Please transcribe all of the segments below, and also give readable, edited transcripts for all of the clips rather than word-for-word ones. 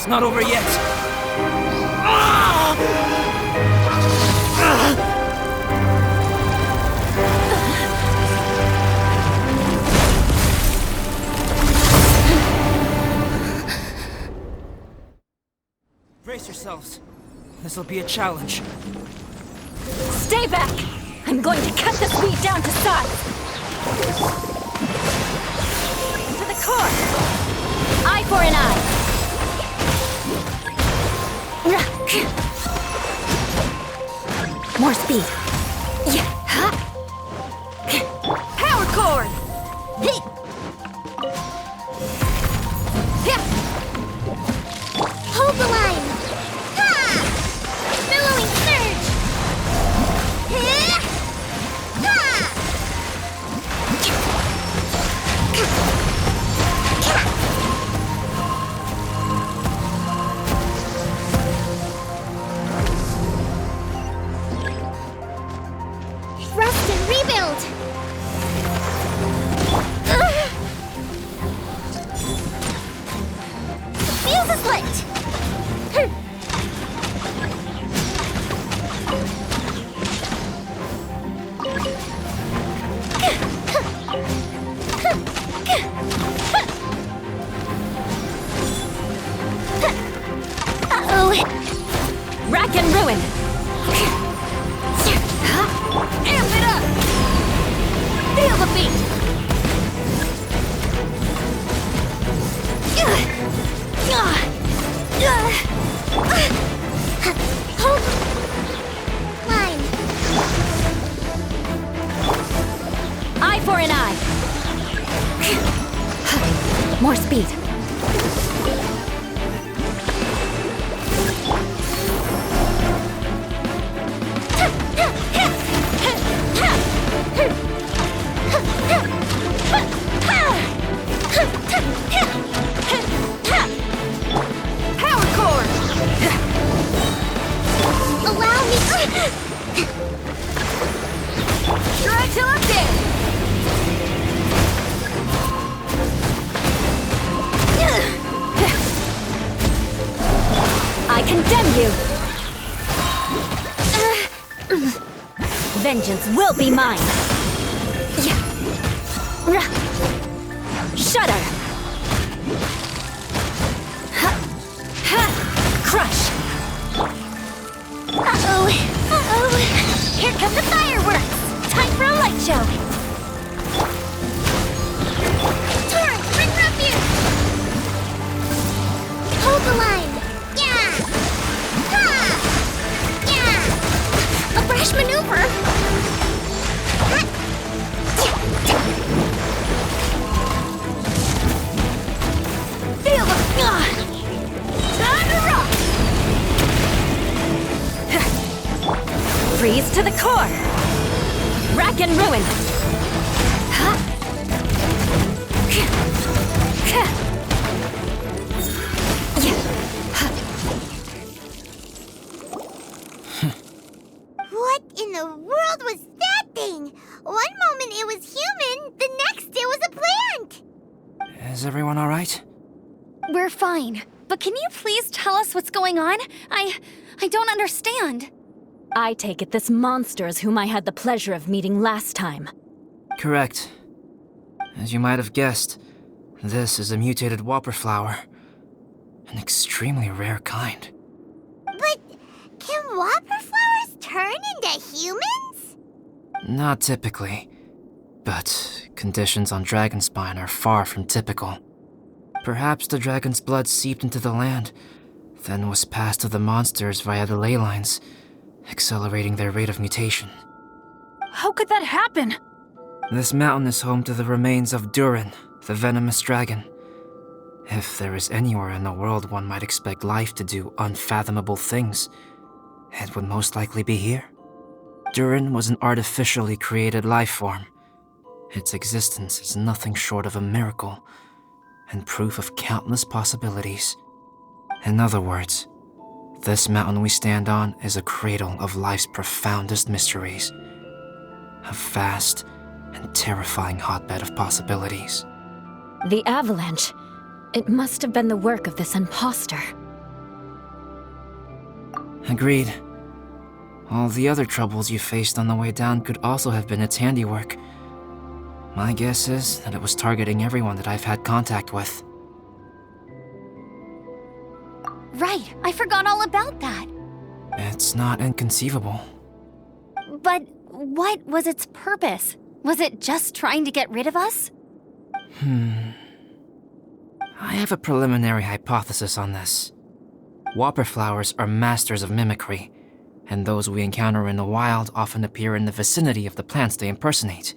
It's not over yet. Brace yourselves. This'll be a challenge. Stay back! I'm going to cut the speed down to size! To the core! Eye for an eye! More speed! Power chord! Hold the line! Ha! Billowing surge! Rest and rebuild! The fuse is lit! Rack and ruin! Amp it up! Feel the beat! Hold line. Eye for an eye! More speed! Power core! Allow me. Try till I'm dead! I condemn you! Vengeance will be mine! Shudder! Crush! Uh-oh. Uh-oh. Here come the fireworks. Time for a light show. Torrent, bring refuge. Hold the line. Yeah. Ha. Yeah. A brash maneuver. Feel the... Time to rock! Freeze to the core! Rack and ruin! What in the world was that thing? One moment it was human, the next it was a plant. Is everyone alright? We're fine. But can you please tell us what's going on? I don't understand. I take it this monster is whom I had the pleasure of meeting last time. Correct. As you might have guessed, this is a mutated whopper flower. An extremely rare kind. But can whopper flowers turn into humans? Not typically, but conditions on Dragonspine are far from typical. Perhaps the dragon's blood seeped into the land, then was passed to the monsters via the ley lines, accelerating their rate of mutation. How could that happen? This mountain is home to the remains of Durin, the venomous dragon. If there is anywhere in the world one might expect life to do unfathomable things, it would most likely be here. Durin was an artificially created life form. Its existence is nothing short of a miracle, and proof of countless possibilities. In other words, this mountain we stand on is a cradle of life's profoundest mysteries. A vast and terrifying hotbed of possibilities. The avalanche. It must have been the work of this imposter. Agreed. All the other troubles you faced on the way down could also have been its handiwork. My guess is that it was targeting everyone that I've had contact with. Right, I forgot all about that. It's not inconceivable. But what was its purpose? Was it just trying to get rid of us? I have a preliminary hypothesis on this. Whopper flowers are masters of mimicry, and those we encounter in the wild often appear in the vicinity of the plants they impersonate.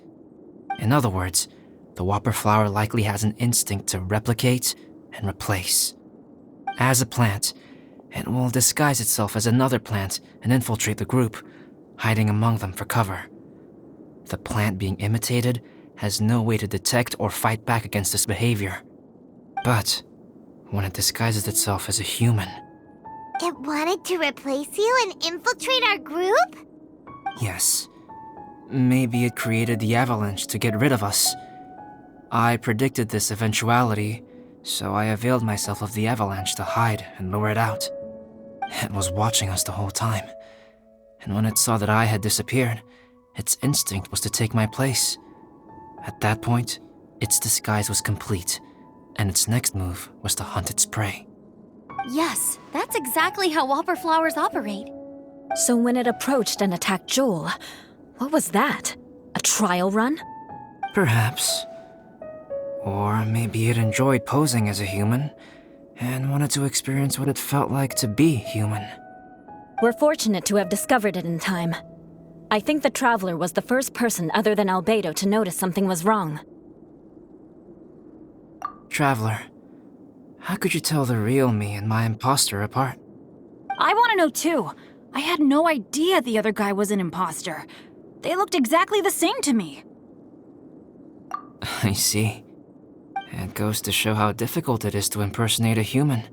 In other words, the whopper flower likely has an instinct to replicate and replace. As a plant, it will disguise itself as another plant and infiltrate the group, hiding among them for cover. The plant being imitated has no way to detect or fight back against this behavior. But when it disguises itself as a human... It wanted to replace you and infiltrate our group? Yes. Maybe it created the avalanche to get rid of us. I predicted this eventuality, so I availed myself of the avalanche to hide and lure it out. It was watching us the whole time, and when it saw that I had disappeared, its instinct was to take my place. At that point, its disguise was complete, and its next move was to hunt its prey. Yes, that's exactly how whopper flowers operate. So when it approached and attacked Joel, what was that? A trial run? Perhaps. Or maybe it enjoyed posing as a human, and wanted to experience what it felt like to be human. We're fortunate to have discovered it in time. I think the Traveler was the first person other than Albedo to notice something was wrong. Traveler, how could you tell the real me and my imposter apart? I want to know too. I had no idea the other guy was an imposter. They looked exactly the same to me. I see. It goes to show how difficult it is to impersonate a human.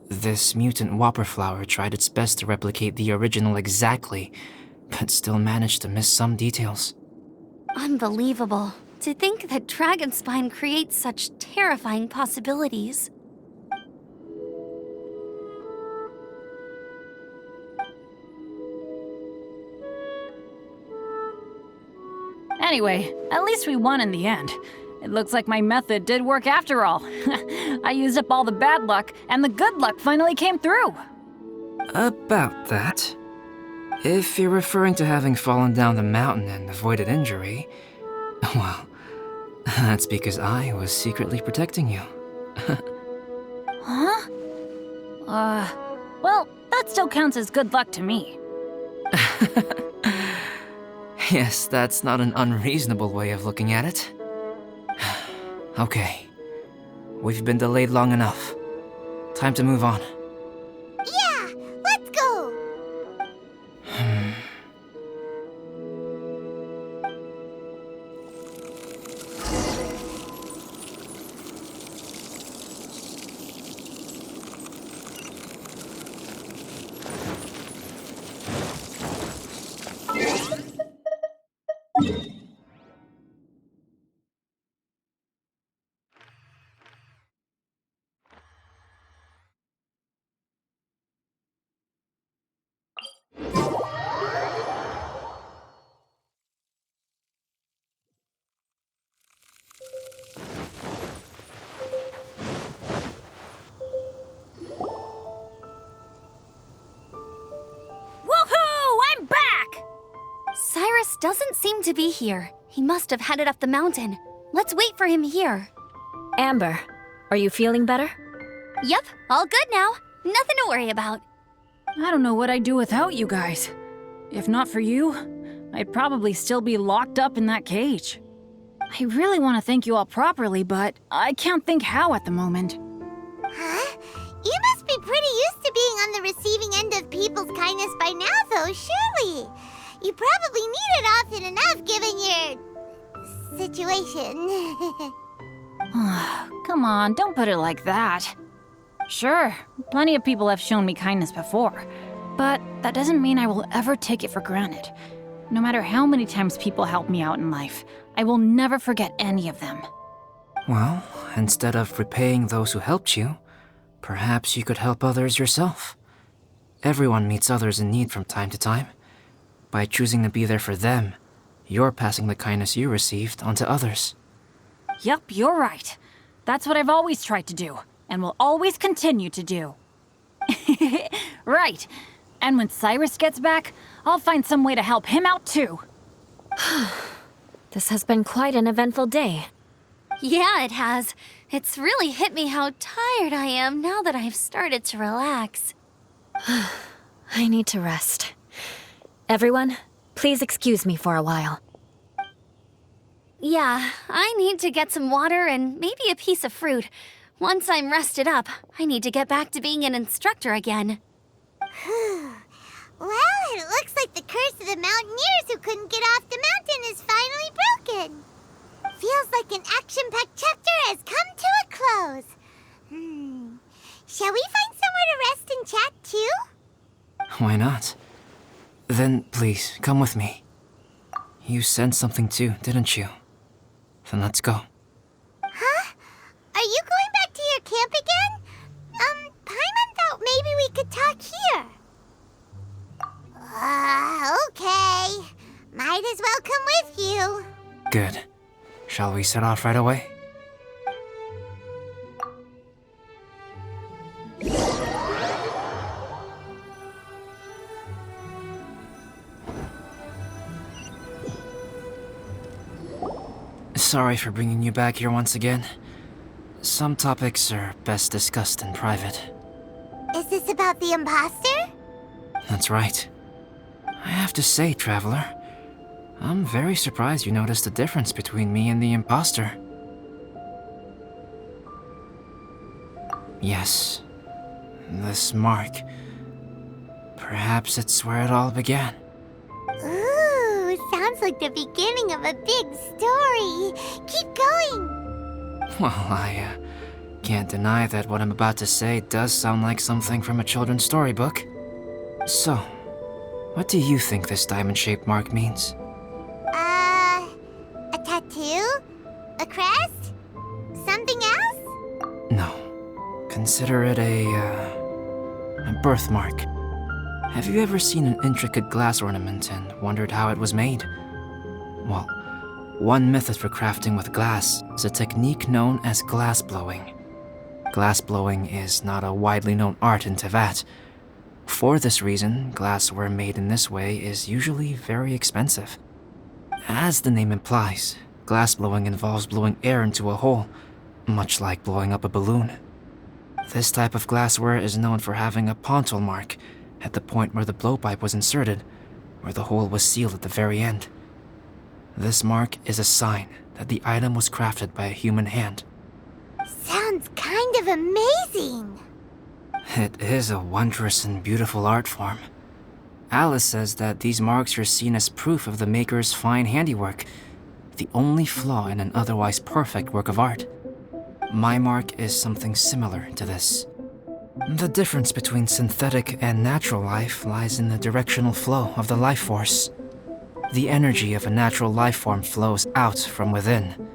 This mutant whopper flower tried its best to replicate the original exactly, but still managed to miss some details. Unbelievable. To think that Dragonspine creates such terrifying possibilities. Anyway, at least we won in the end. It looks like my method did work after all. I used up all the bad luck, and the good luck finally came through. About that. If you're referring to having fallen down the mountain and avoided injury, well, that's because I was secretly protecting you. Huh? Well, that still counts as good luck to me. Yes, that's not an unreasonable way of looking at it. Okay. We've been delayed long enough. Time to move on. Yeah, let's go! Woohoo! I'm back! Cyrus doesn't seem to be here. He must have headed up the mountain. Let's wait for him here. Amber, are you feeling better? Yep, all good now. Nothing to worry about. I don't know what I'd do without you guys. If not for you, I'd probably still be locked up in that cage. I really want to thank you all properly, but I can't think how at the moment. Huh? You must be pretty used to being on the receiving end of people's kindness by now, though, surely. You probably need it often enough, given your... situation. Come on, don't put it like that. Sure, plenty of people have shown me kindness before, but that doesn't mean I will ever take it for granted. No matter how many times people help me out in life, I will never forget any of them. Well, instead of repaying those who helped you, perhaps you could help others yourself. Everyone meets others in need from time to time. By choosing to be there for them, you're passing the kindness you received onto others. Yup, you're right. That's what I've always tried to do, and will always continue to do. Right. And when Cyrus gets back, I'll find some way to help him out too. This has been quite an eventful day. Yeah, it has. It's really hit me how tired I am now that I've started to relax. I need to rest. Everyone, please excuse me for a while. Yeah, I need to get some water and maybe a piece of fruit. Once I'm rested up, I need to get back to being an instructor again. Well, it looks like the curse of the mountaineers who couldn't get off the mountain is finally broken. Feels like an action-packed chapter has come to a close. Shall we find somewhere to rest and chat too? Why not? Then please, come with me. You sensed something too, didn't you? Then let's go. Huh? Are you going back to your camp again? Paimon thought maybe we could talk here. Okay. Might as well come with you. Good. Shall we set off right away? Sorry for bringing you back here once again. Some topics are best discussed in private. Is this about the imposter? That's right. I have to say, Traveler, I'm very surprised you noticed the difference between me and the imposter. Yes, this mark. Perhaps it's where it all began. Ooh, sounds like the beginning of a big story. Keep going. Well, I can't deny that what I'm about to say does sound like something from a children's storybook. So, what do you think this diamond-shaped mark means? A tattoo? A crest? Something else? No. Consider it a birthmark. Have you ever seen an intricate glass ornament and wondered how it was made? Well, one method for crafting with glass is a technique known as glass blowing. Glass blowing is not a widely known art in Teyvat. For this reason, glassware made in this way is usually very expensive. As the name implies, glass blowing involves blowing air into a hole, much like blowing up a balloon. This type of glassware is known for having a pontal mark at the point where the blowpipe was inserted, where the hole was sealed at the very end. This mark is a sign that the item was crafted by a human hand. Sounds kind of amazing. It is a wondrous and beautiful art form. Alice says that these marks are seen as proof of the maker's fine handiwork, the only flaw in an otherwise perfect work of art. My mark is something similar to this. The difference between synthetic and natural life lies in the directional flow of the life force. The energy of a natural life form flows out from within.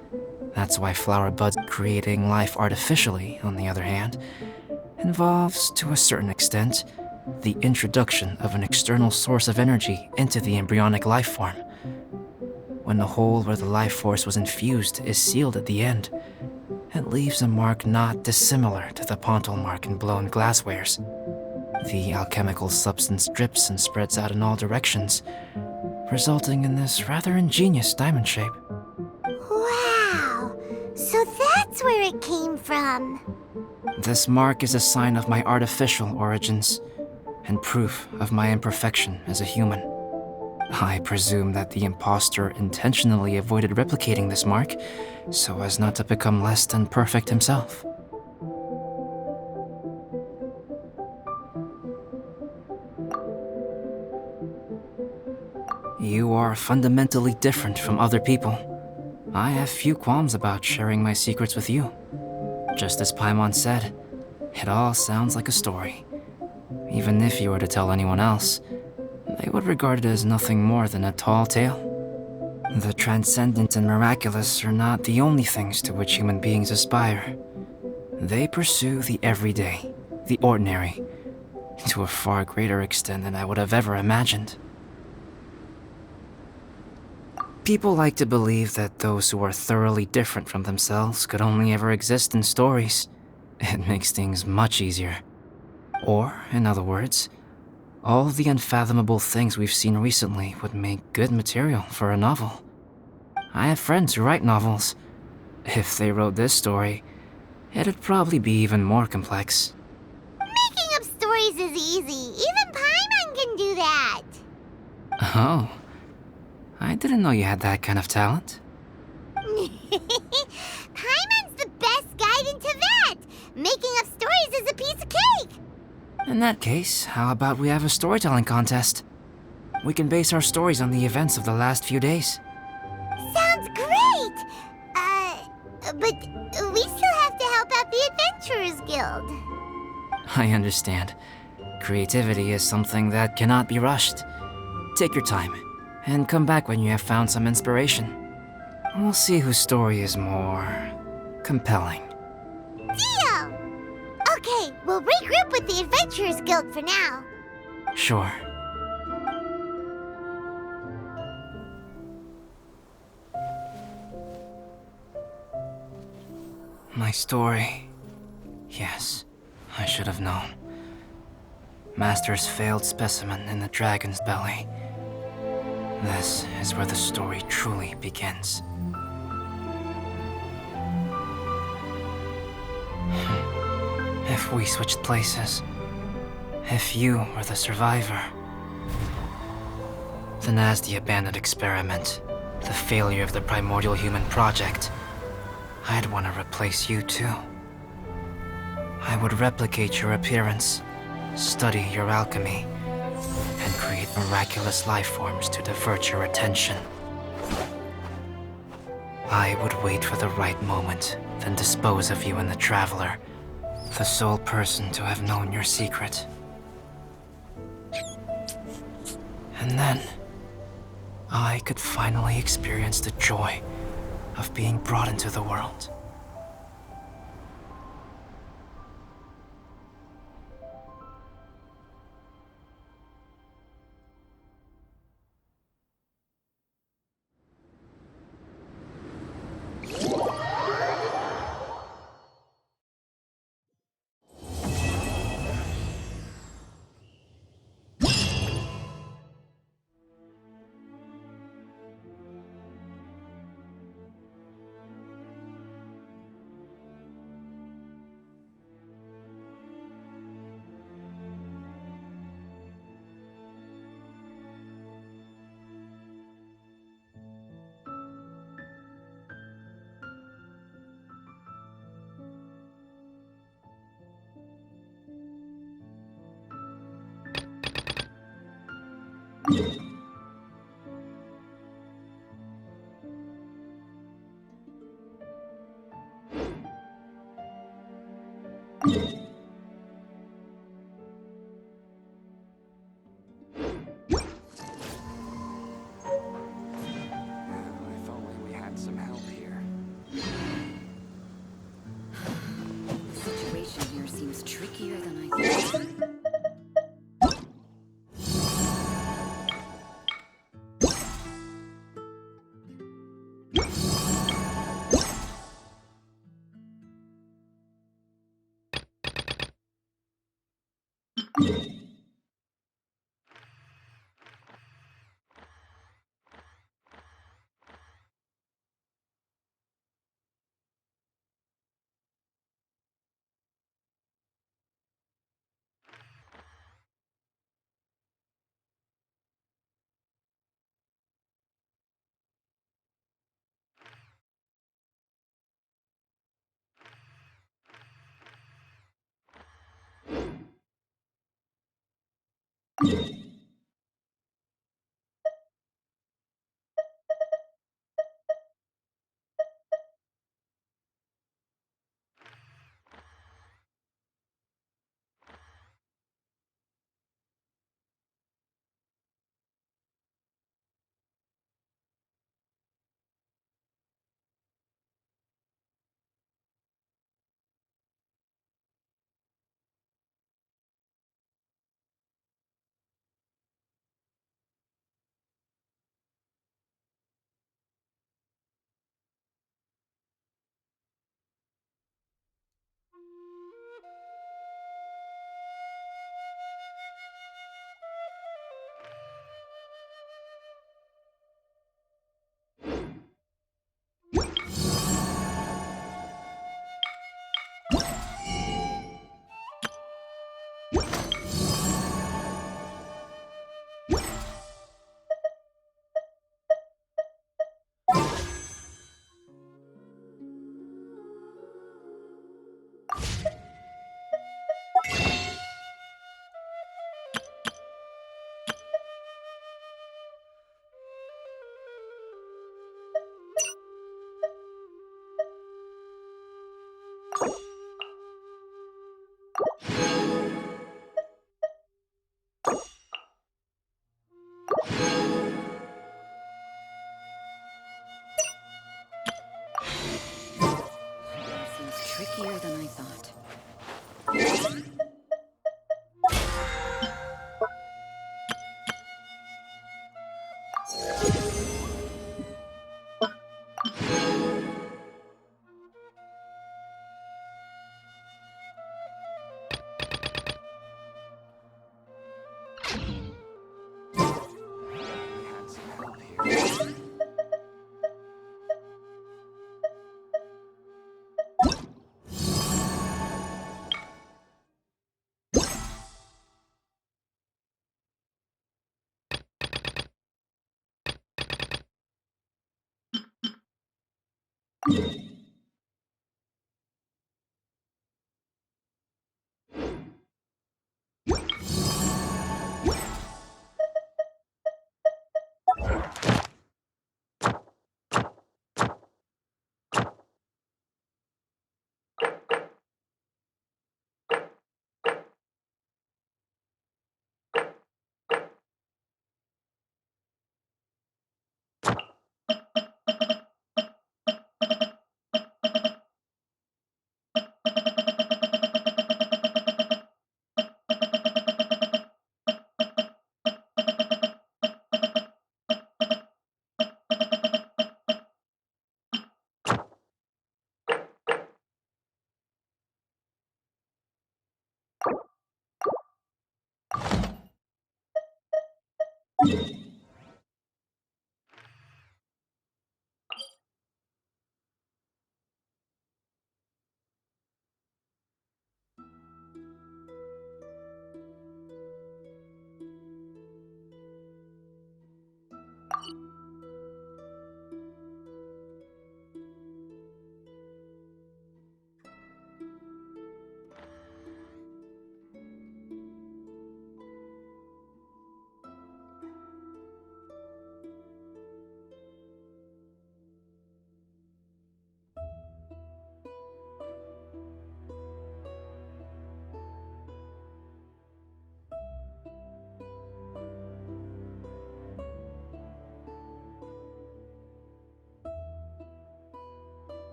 That's why flower buds creating life artificially, on the other hand, involves, to a certain extent, the introduction of an external source of energy into the embryonic life form. When the hole where the life force was infused is sealed at the end, it leaves a mark not dissimilar to the pontal mark in blown glasswares. The alchemical substance drips and spreads out in all directions, resulting in this rather ingenious diamond shape. Wow, so that's where it came from. This mark is a sign of my artificial origins, and proof of my imperfection as a human. I presume that the imposter intentionally avoided replicating this mark, so as not to become less than perfect himself. You are fundamentally different from other people. I have few qualms about sharing my secrets with you. Just as Paimon said, it all sounds like a story. Even if you were to tell anyone else, they would regard it as nothing more than a tall tale. The transcendent and miraculous are not the only things to which human beings aspire. They pursue the everyday, the ordinary, to a far greater extent than I would have ever imagined. People like to believe that those who are thoroughly different from themselves could only ever exist in stories. It makes things much easier. Or, in other words, all of the unfathomable things we've seen recently would make good material for a novel. I have friends who write novels. If they wrote this story, it'd probably be even more complex. Making up stories is easy. Even Paimon can do that. Oh, I didn't know you had that kind of talent. Paimon's the best guide into that. Making up stories is a piece of cake. In that case, how about we have a storytelling contest? We can base our stories on the events of the last few days. Sounds great. But we still have to help out the Adventurers Guild. I understand. Creativity is something that cannot be rushed. Take your time, and come back when you have found some inspiration. We'll see whose story is more compelling. Deal! Okay, we'll regroup with the Adventurers Guild for now. Sure. My story. Yes, I should have known. Master's failed specimen in the dragon's belly. This is where the story truly begins. If we switched places, if you were the survivor, then as the abandoned experiment, the failure of the primordial human project, I'd want to replace you too. I would replicate your appearance, study your alchemy, and create miraculous life forms to divert your attention. I would wait for the right moment, then dispose of you in the Traveler, the sole person to have known your secret. And then, I could finally experience the joy of being brought into the world. If only we had some help here. The situation here seems trickier than I thought.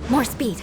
More speed.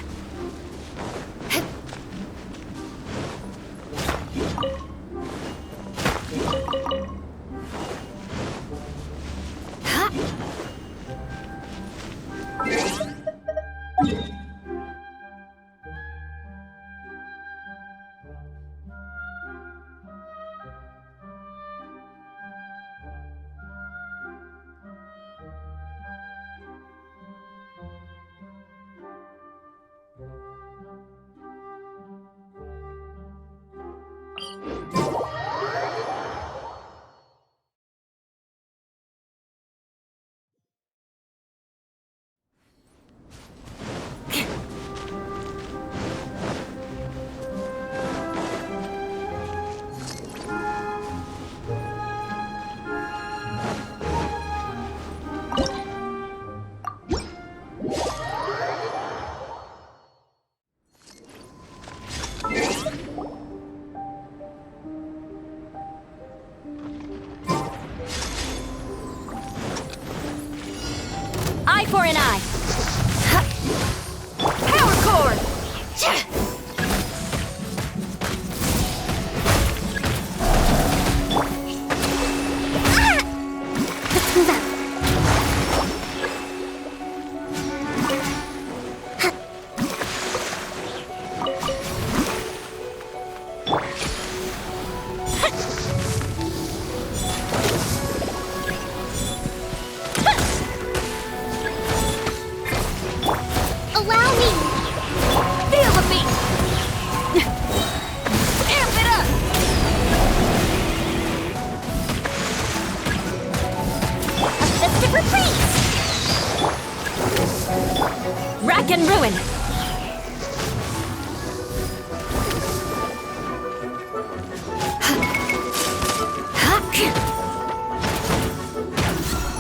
Eye for an eye. Power cord. Let's move out. Allow me! Feel the beat. Amp it up. A festive retreat! Rack and ruin.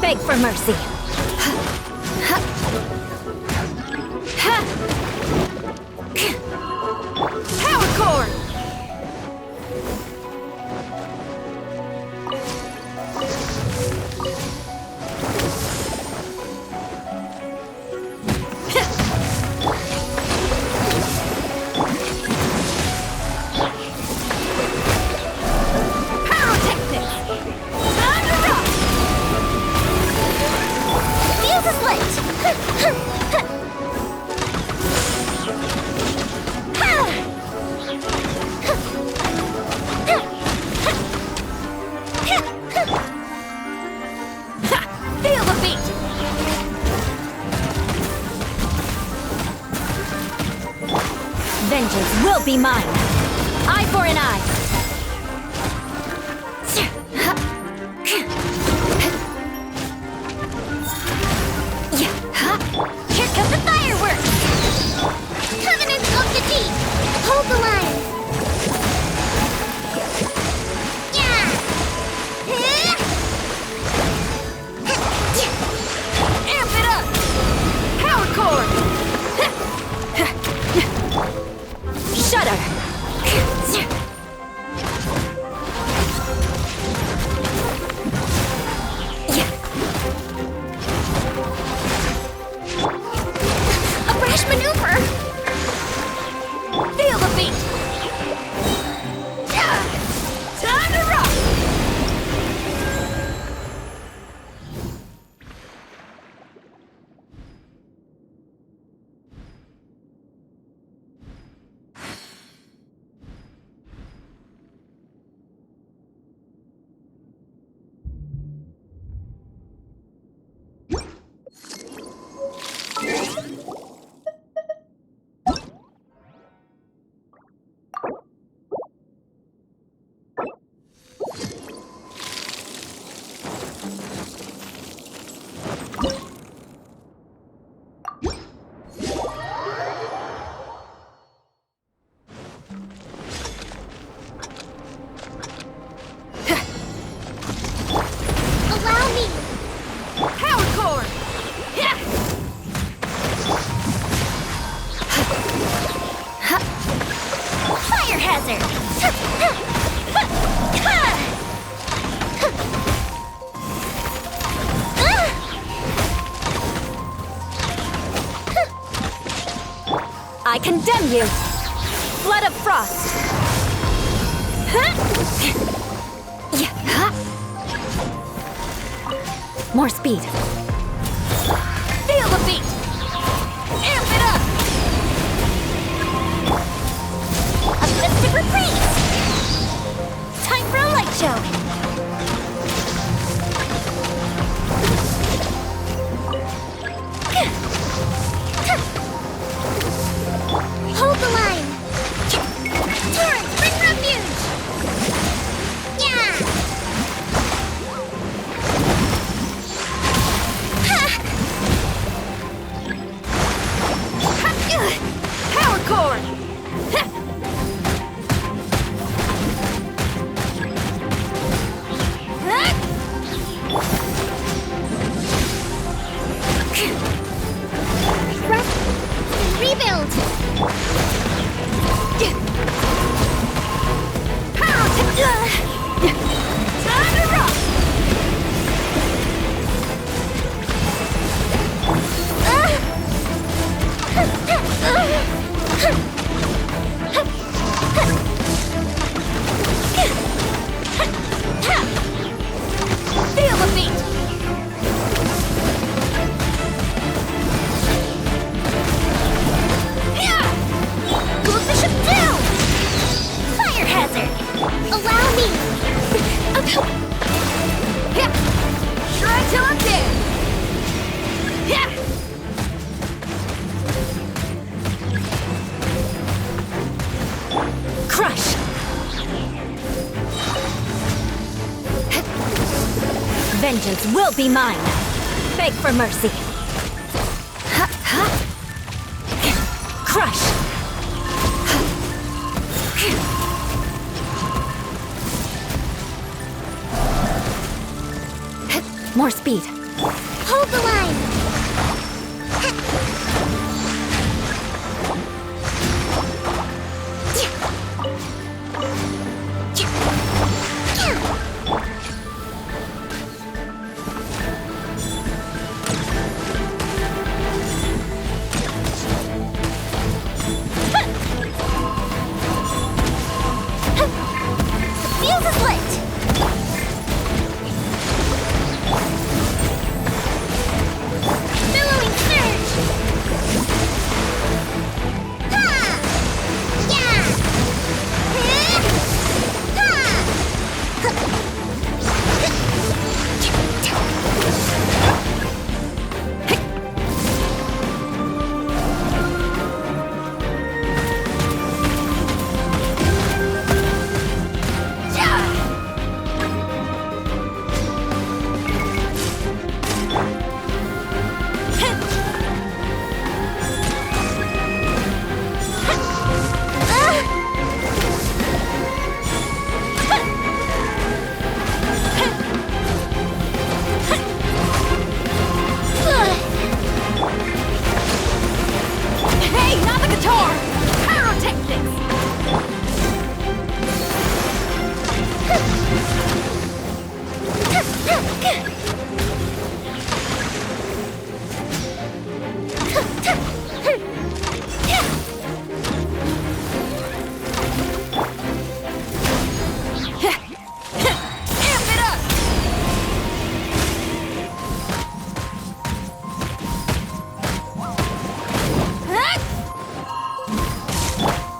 Beg for mercy. Power cord. Pyrotechnics. Time to rock. Fuse is lit! Feel the beat. Vengeance will be mine. Eye for an eye. Here come the fireworks! Covenant of the Deep! Hold the line! Yeah! Amp it up. Power cord. Shudder. A brash maneuver! Feel the beat. Time to rock. hazard! I condemn you! Flood of Frost! More speed. Feel the beat! Amp it up! A festive reprise! Time for a light show! Hold the line! Torrent, bring refuge! Yeah! Power cord! Rebuild! Time to rock! Feel the beat! Move the ship down! Fire hazard! Allow me! Try till I'm dead! Crush! Vengeance will be mine! Beg for mercy! Crush! More speed! Hold the line! Fuse is lit! Billowing surge! Ha! Yeah! Hey, not the guitar! Pyrotechnics! Amp it up!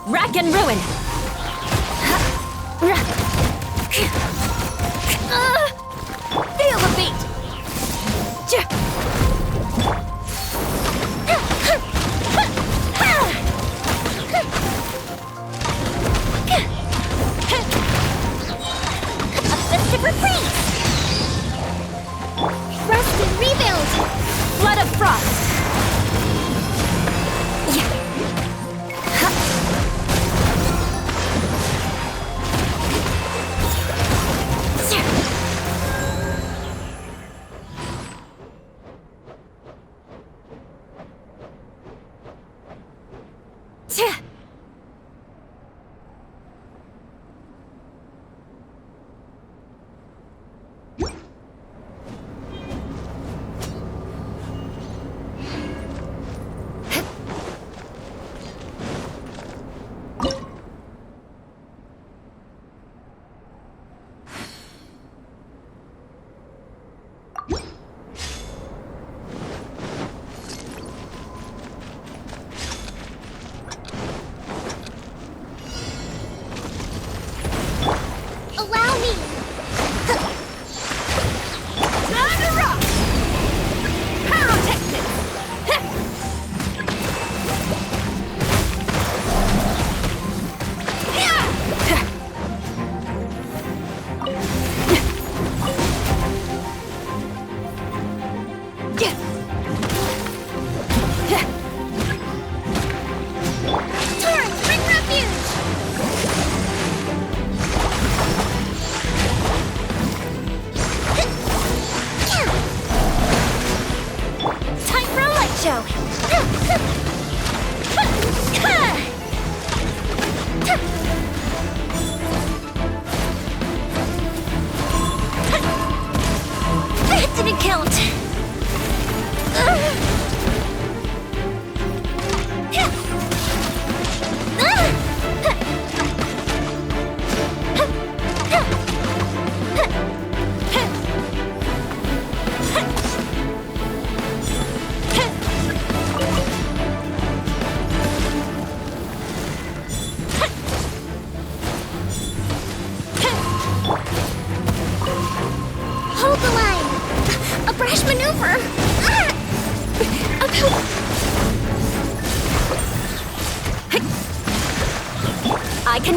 Rack and ruin! Feel the beat! A festive reprise! Rest and rebuild! Flood of Frost!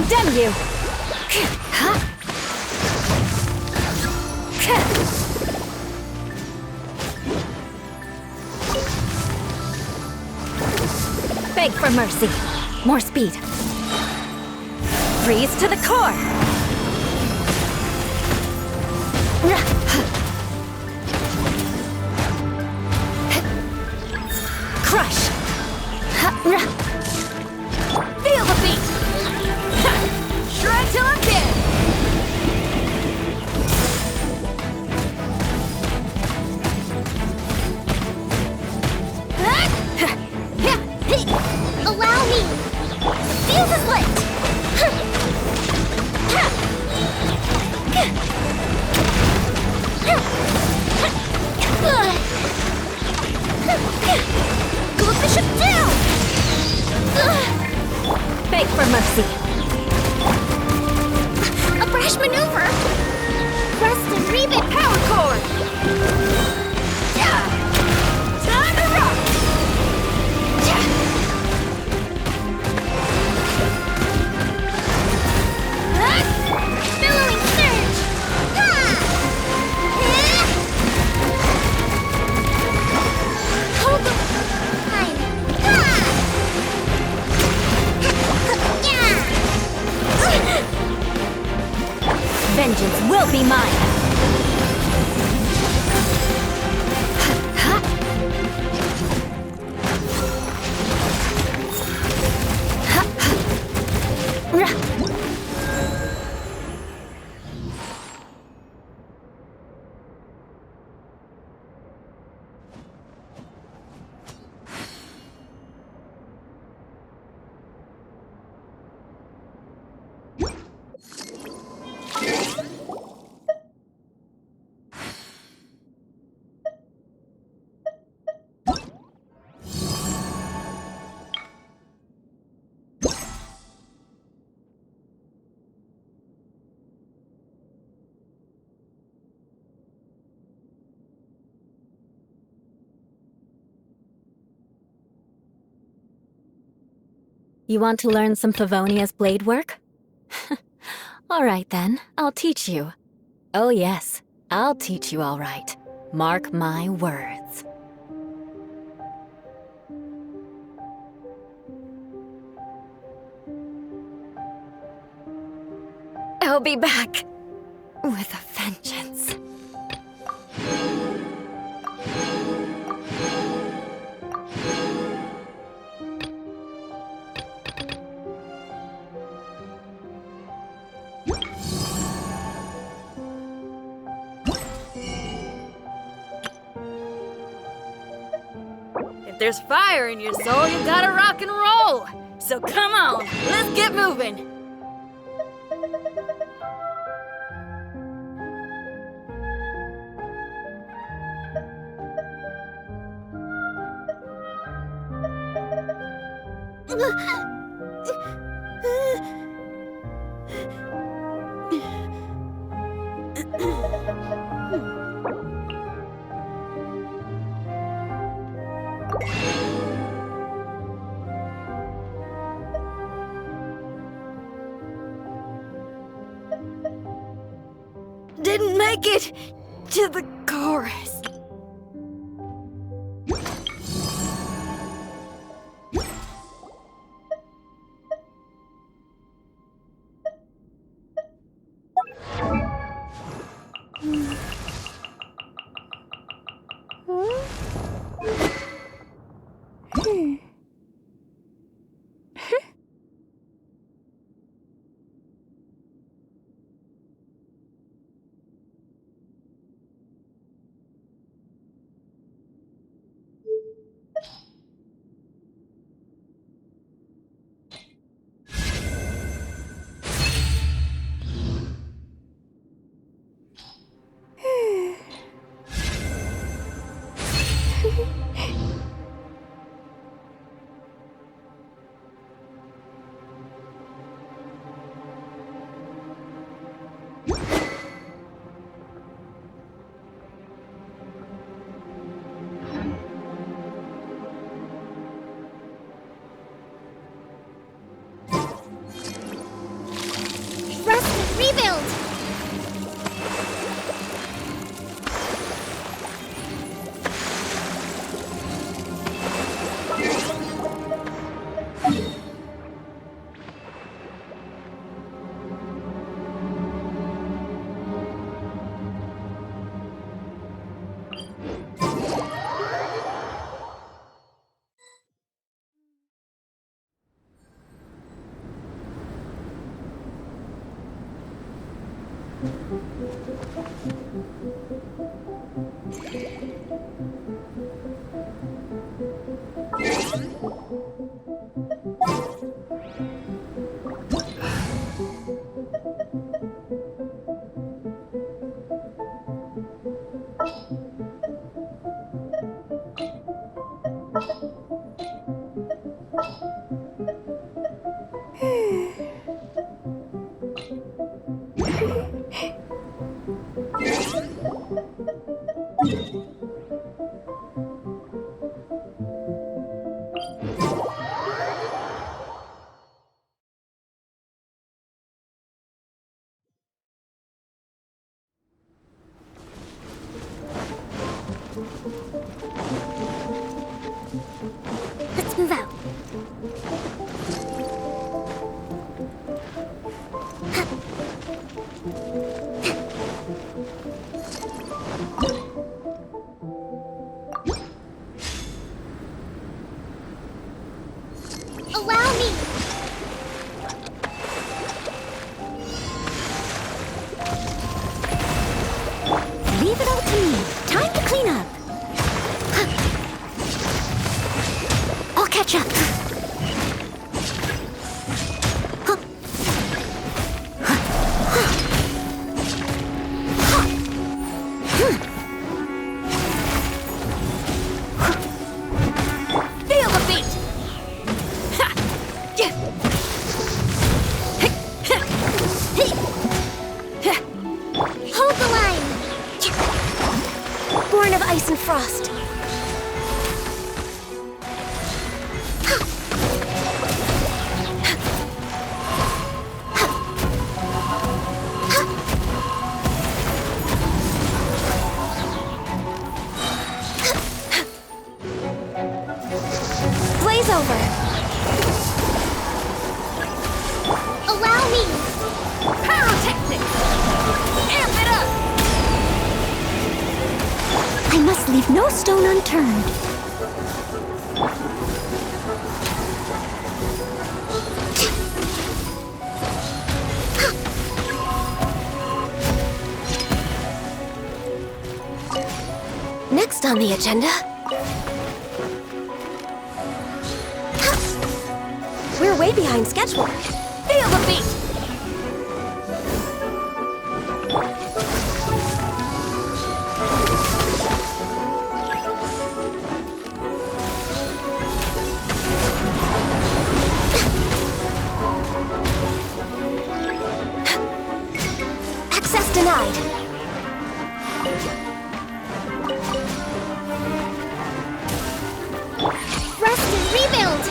condemn you! Beg for mercy. More speed. Freeze to the core! Crush! Feel the beat! Shred till I'm dead! Allow me! Fuse is lit! Good bishop down! Beg for mercy. A brash maneuver! Rust and rebit power core! Time to rock! Billowing surge! Hold the line! Vengeance will be mine! You want to learn some Favonia's blade work? All right then, I'll teach you. Oh yes, I'll teach you all right. Mark my words. I'll be back with a vengeance. If there's fire in your soul, you gotta rock and roll. So come on, let's get moving. Didn't make it to the chorus. Let's move out. Allow me. Leave it all to me. Time to clean up. I'll catch up. Feel the beat. Hold the line. Born of ice and frost. Blaze over. Allow me. Pyrotechnics. Amp it up. I must leave no stone unturned. Next on the agenda, we're way behind schedule. Feel the beat. Access denied. Rest and rebuild.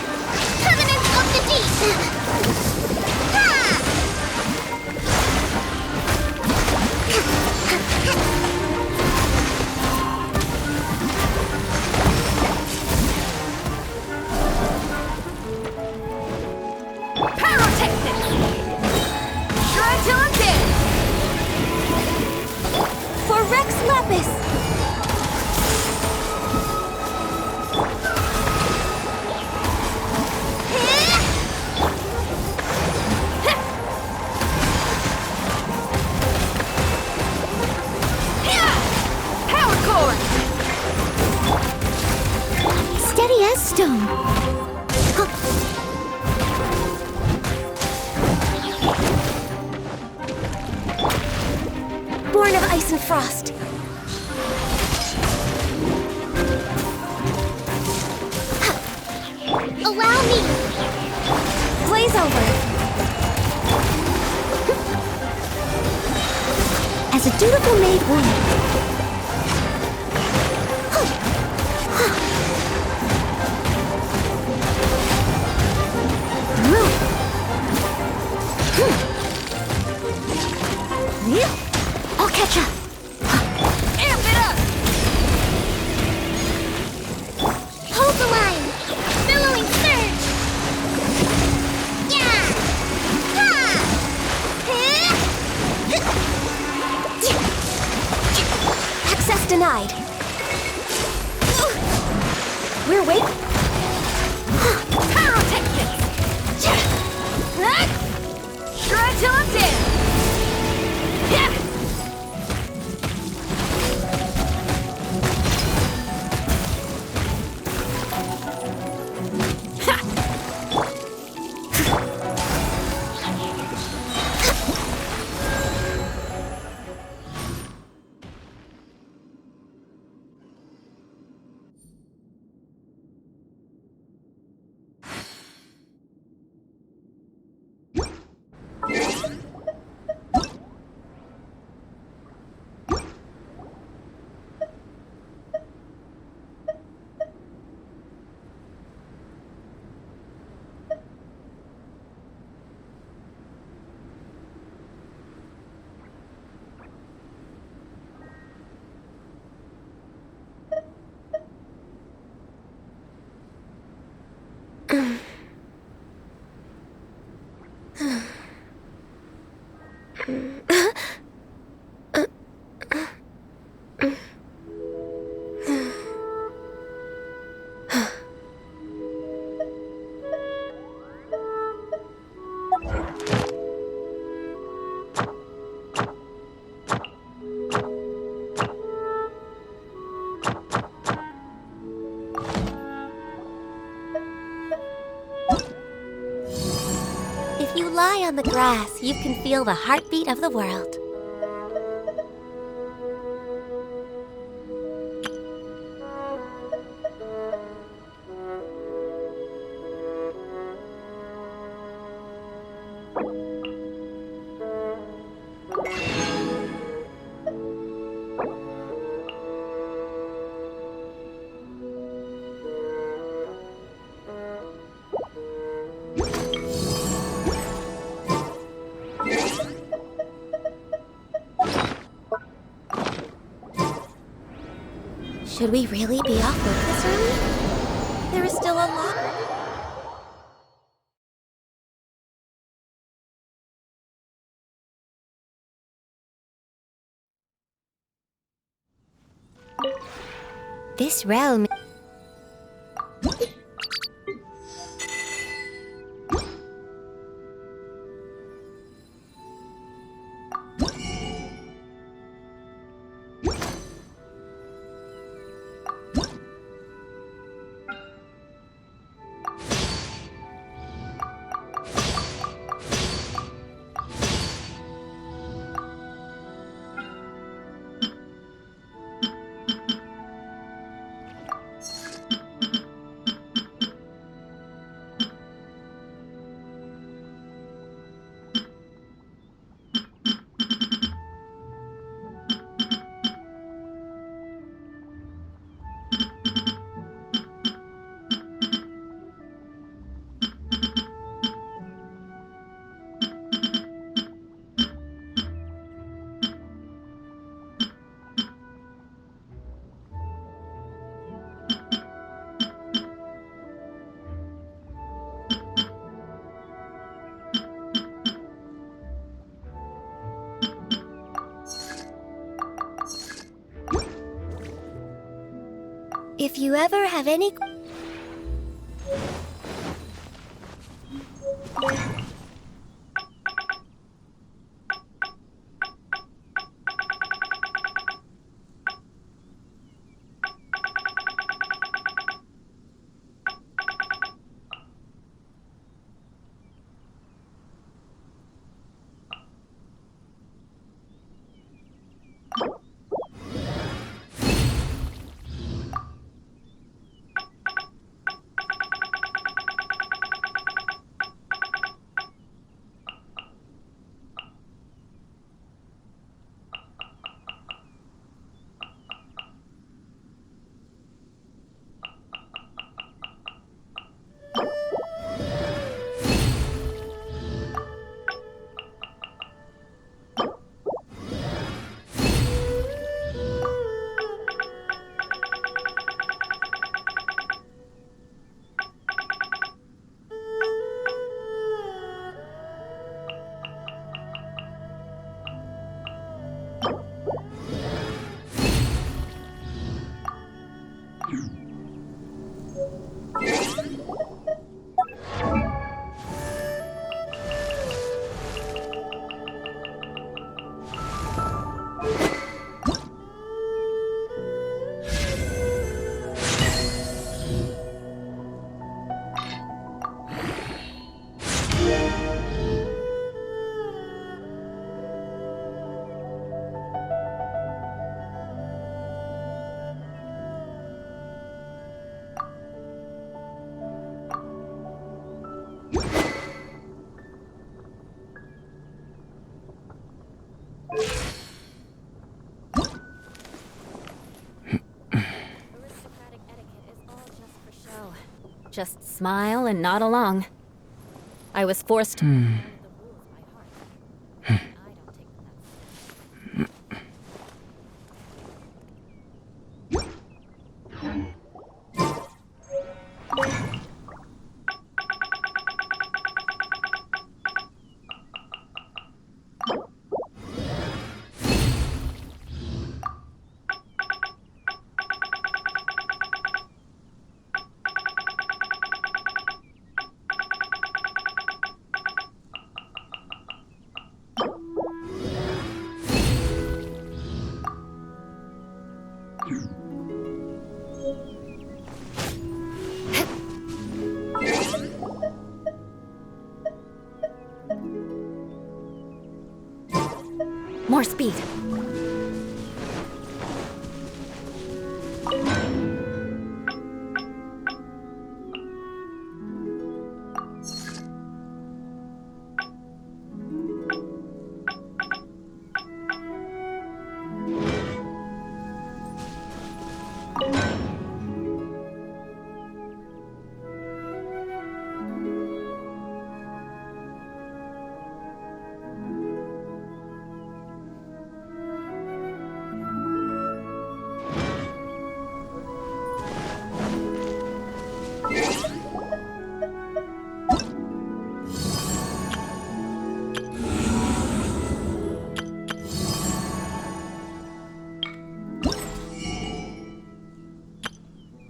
Covenant of the Deep. Ha! Pyrotechnics. Try till I'm dead. For Rex Lapis. Power core. Steady as stone. Born of ice and frost. Allow me. Blaze over. As a dutiful maid woman. I'll catch up. Amp it up. Hold the line. Billowing surge. Yeah. Ha. Access denied. We're waiting. Pyrotechnics. 'Try till I'm dead. If you lie on the grass, you can feel the heartbeat of the world. Should we really be off work this early? There is still a lot. This realm. If you ever have any... Aristocratic etiquette is all just for show. Just smile and nod along. I was forced to learn the rules by heart. I don't take them that seriously. More speed.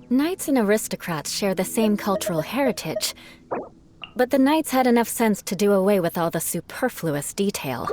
Knights and aristocrats share the same cultural heritage, but the knights had enough sense to do away with all the superfluous detail.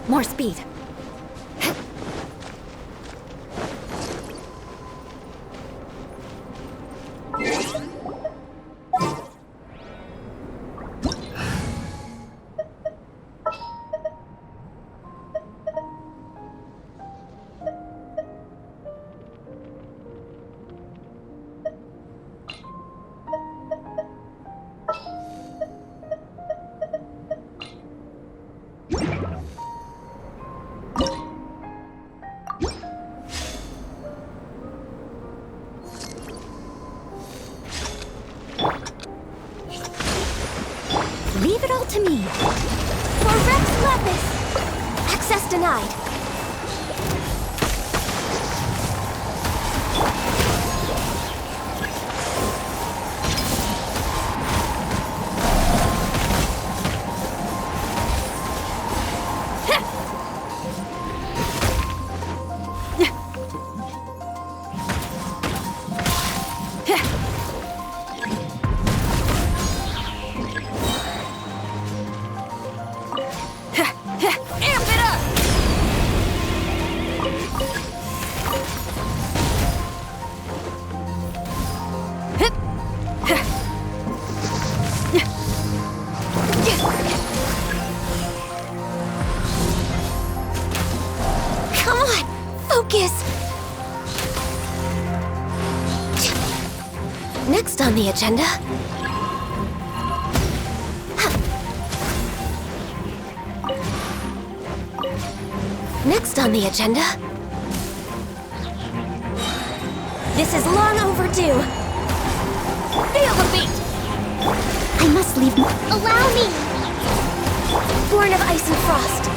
More speed. Leave it all to me. For Rex Lapis! Access denied. Come on, focus! Next on the agenda... Next on the agenda... This is long overdue! Feel the beat! I must leave... Allow me! Born of ice and frost,